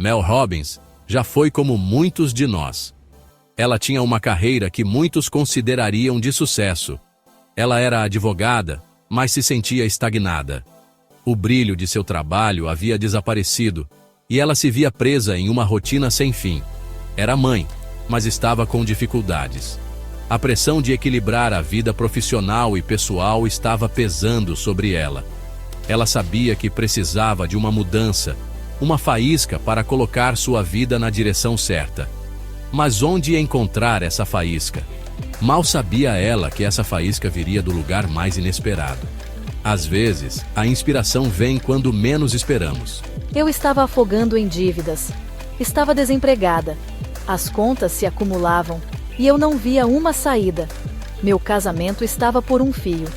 Mel Robbins já foi como muitos de nós. Ela tinha uma carreira que muitos considerariam de sucesso. Ela era advogada, mas se sentia estagnada. O brilho de seu trabalho havia desaparecido, e ela se via presa em uma rotina sem fim. Era mãe, mas estava com dificuldades. A pressão de equilibrar a vida profissional e pessoal estava pesando sobre ela. Ela sabia que precisava de uma mudança, uma faísca para colocar sua vida na direção certa. Mas onde encontrar essa faísca? Mal sabia ela que essa faísca viria do lugar mais inesperado. Às vezes, a inspiração vem quando menos esperamos. Eu estava afogando em dívidas. Estava desempregada. As contas se acumulavam e eu não via uma saída. Meu casamento estava por um fio.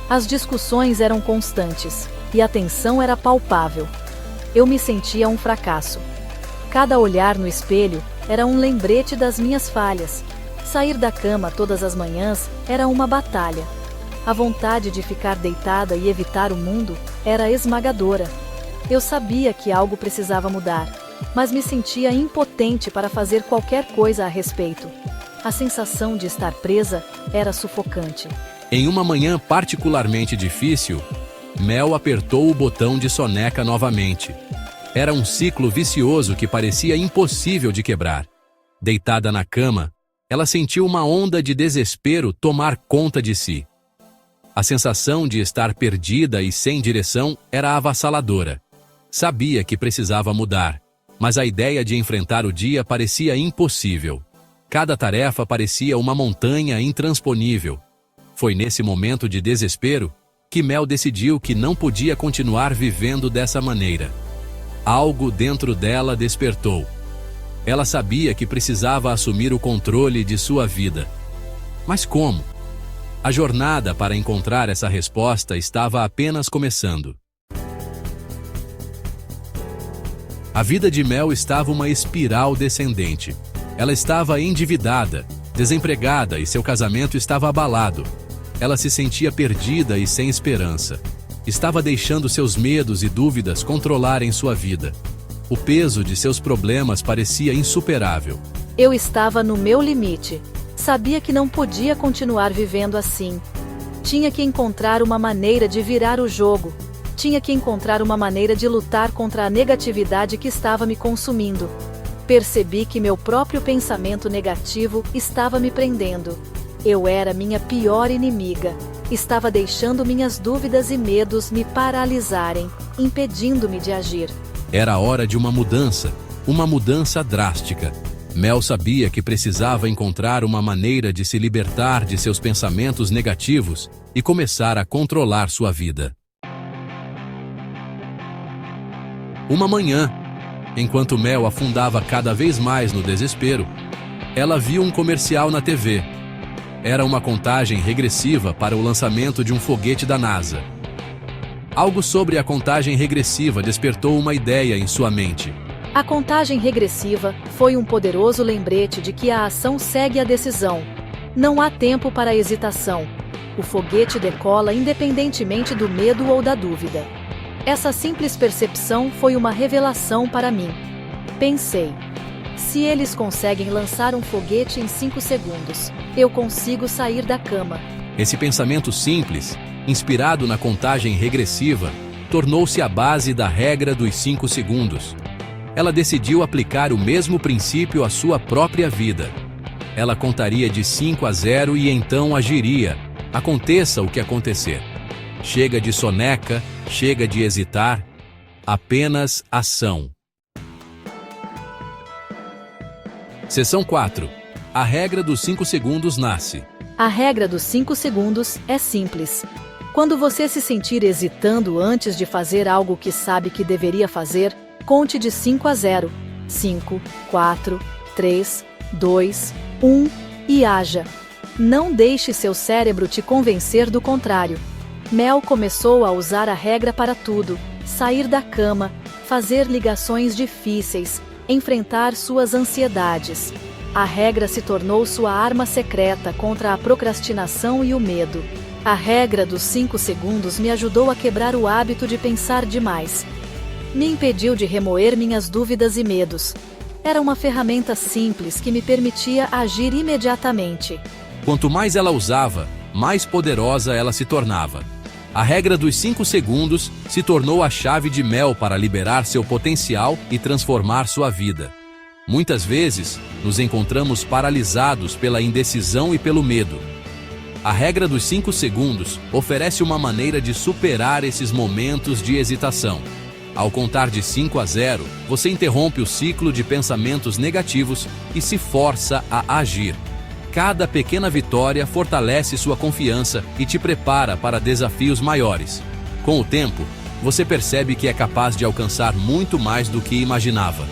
As discussões eram constantes e a tensão era palpável. Eu me sentia um fracasso. Cada olhar no espelho era um lembrete das minhas falhas. Sair da cama todas as manhãs era uma batalha. A vontade de ficar deitada e evitar o mundo era esmagadora. Eu sabia que algo precisava mudar, mas me sentia impotente para fazer qualquer coisa a respeito. A sensação de estar presa era sufocante. Em uma manhã particularmente difícil, Mel apertou o botão de soneca novamente. Era um ciclo vicioso que parecia impossível de quebrar. Deitada na cama, ela sentiu uma onda de desespero tomar conta de si. A sensação de estar perdida e sem direção era avassaladora. Sabia que precisava mudar, mas a ideia de enfrentar o dia parecia impossível. Cada tarefa parecia uma montanha intransponível. Foi nesse momento de desespero que Mel decidiu que não podia continuar vivendo dessa maneira. Algo dentro dela despertou. Ela sabia que precisava assumir o controle de sua vida. Mas como? A jornada para encontrar essa resposta estava apenas começando. A vida de Mel estava uma espiral descendente. Ela estava endividada, desempregada e seu casamento estava abalado. Ela se sentia perdida e sem esperança. Estava deixando seus medos e dúvidas controlarem sua vida. O peso de seus problemas parecia insuperável. Eu estava no meu limite. Sabia que não podia continuar vivendo assim. Tinha que encontrar uma maneira de virar o jogo. Tinha que encontrar uma maneira de lutar contra a negatividade que estava me consumindo. Percebi que meu próprio pensamento negativo estava me prendendo. Eu era minha pior inimiga. Estava deixando minhas dúvidas e medos me paralisarem, impedindo-me de agir. Era hora de uma mudança drástica. Mel sabia que precisava encontrar uma maneira de se libertar de seus pensamentos negativos e começar a controlar sua vida. Uma manhã, enquanto Mel afundava cada vez mais no desespero, ela viu um comercial na TV. Era uma contagem regressiva para o lançamento de um foguete da NASA. Algo sobre a contagem regressiva despertou uma ideia em sua mente. A contagem regressiva foi um poderoso lembrete de que a ação segue a decisão. Não há tempo para hesitação. O foguete decola independentemente do medo ou da dúvida. Essa simples percepção foi uma revelação para mim. Pensei, se eles conseguem lançar um foguete em 5 segundos, eu consigo sair da cama. Esse pensamento simples, inspirado na contagem regressiva, tornou-se a base da regra dos 5 segundos. Ela decidiu aplicar o mesmo princípio à sua própria vida. Ela contaria de 5 a 0 e então agiria, aconteça o que acontecer. Chega de soneca, chega de hesitar, apenas ação. Seção 4. A regra dos 5 segundos nasce. A regra dos 5 segundos é simples. Quando você se sentir hesitando antes de fazer algo que sabe que deveria fazer, conte de 5 a 0. 5, 4, 3, 2, 1 e haja. Não deixe seu cérebro te convencer do contrário. Mel começou a usar a regra para tudo: sair da cama, fazer ligações difíceis, enfrentar suas ansiedades. A regra se tornou sua arma secreta contra a procrastinação e o medo. A regra dos 5 segundos me ajudou a quebrar o hábito de pensar demais. Me impediu de remoer minhas dúvidas e medos. Era uma ferramenta simples que me permitia agir imediatamente. Quanto mais ela usava, mais poderosa ela se tornava. A regra dos 5 segundos se tornou a chave de Mel para liberar seu potencial e transformar sua vida. Muitas vezes, nos encontramos paralisados pela indecisão e pelo medo. A regra dos 5 segundos oferece uma maneira de superar esses momentos de hesitação. Ao contar de 5 a 0, você interrompe o ciclo de pensamentos negativos e se força a agir. Cada pequena vitória fortalece sua confiança e te prepara para desafios maiores. Com o tempo, você percebe que é capaz de alcançar muito mais do que imaginava.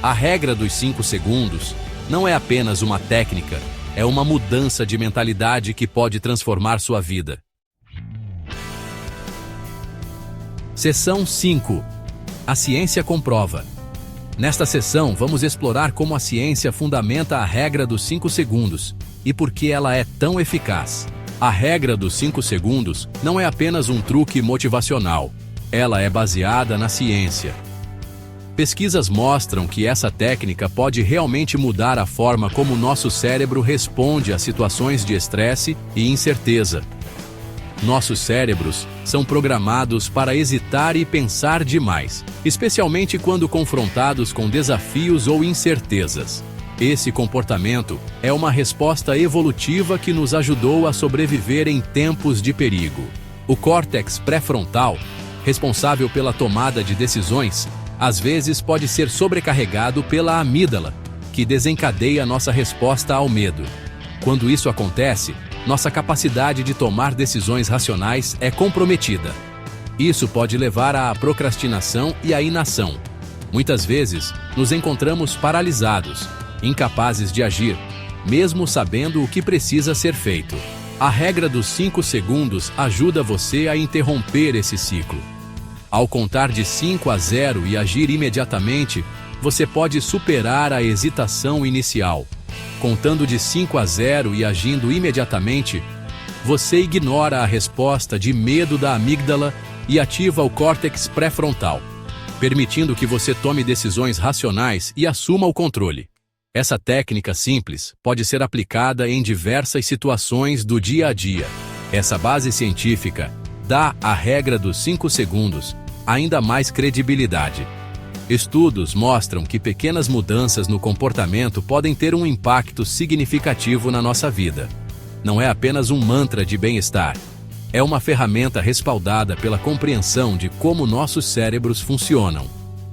A regra dos 5 segundos não é apenas uma técnica, é uma mudança de mentalidade que pode transformar sua vida. Seção 5. A ciência comprova. Nesta sessão, vamos explorar como a ciência fundamenta a regra dos 5 segundos e por que ela é tão eficaz. A regra dos 5 segundos não é apenas um truque motivacional, ela é baseada na ciência. Pesquisas mostram que essa técnica pode realmente mudar a forma como o nosso cérebro responde a situações de estresse e incerteza. Nossos cérebros são programados para hesitar e pensar demais, especialmente quando confrontados com desafios ou incertezas. Esse comportamento é uma resposta evolutiva que nos ajudou a sobreviver em tempos de perigo. O córtex pré-frontal, responsável pela tomada de decisões, às vezes pode ser sobrecarregado pela amígdala, que desencadeia nossa resposta ao medo. Quando isso acontece, nossa capacidade de tomar decisões racionais é comprometida. Isso pode levar à procrastinação e à inação. Muitas vezes, nos encontramos paralisados, incapazes de agir, mesmo sabendo o que precisa ser feito. A regra dos 5 segundos ajuda você a interromper esse ciclo. Ao contar de 5 a 0 e agir imediatamente, você pode superar a hesitação inicial. Contando de 5 a 0 e agindo imediatamente, você ignora a resposta de medo da amígdala e ativa o córtex pré-frontal, permitindo que você tome decisões racionais e assuma o controle. Essa técnica simples pode ser aplicada em diversas situações do dia a dia. Essa base científica dá à regra dos 5 segundos ainda mais credibilidade. Estudos mostram que pequenas mudanças no comportamento podem ter um impacto significativo na nossa vida. Não é apenas um mantra de bem-estar. É uma ferramenta respaldada pela compreensão de como nossos cérebros funcionam.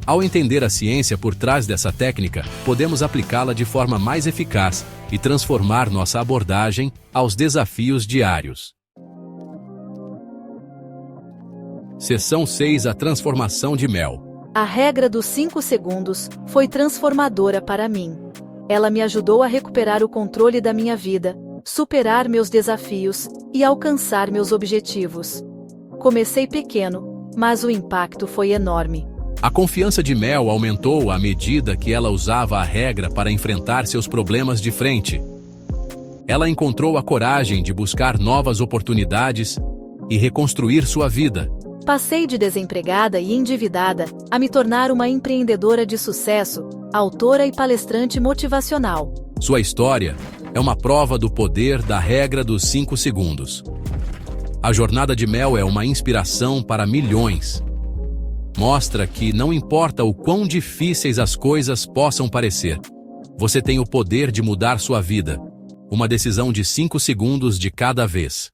Ao entender a ciência por trás dessa técnica, podemos aplicá-la de forma mais eficaz e transformar nossa abordagem aos desafios diários. Seção 6. A transformação de Mel. A regra dos 5 segundos foi transformadora para mim. Ela me ajudou a recuperar o controle da minha vida, superar meus desafios e alcançar meus objetivos. Comecei pequeno, mas o impacto foi enorme. A confiança de Mel aumentou à medida que ela usava a regra para enfrentar seus problemas de frente. Ela encontrou a coragem de buscar novas oportunidades e reconstruir sua vida. Passei de desempregada e endividada a me tornar uma empreendedora de sucesso, autora e palestrante motivacional. Sua história é uma prova do poder da regra dos 5 segundos. A jornada de Mel é uma inspiração para milhões. Mostra que não importa o quão difíceis as coisas possam parecer, você tem o poder de mudar sua vida. Uma decisão de 5 segundos de cada vez.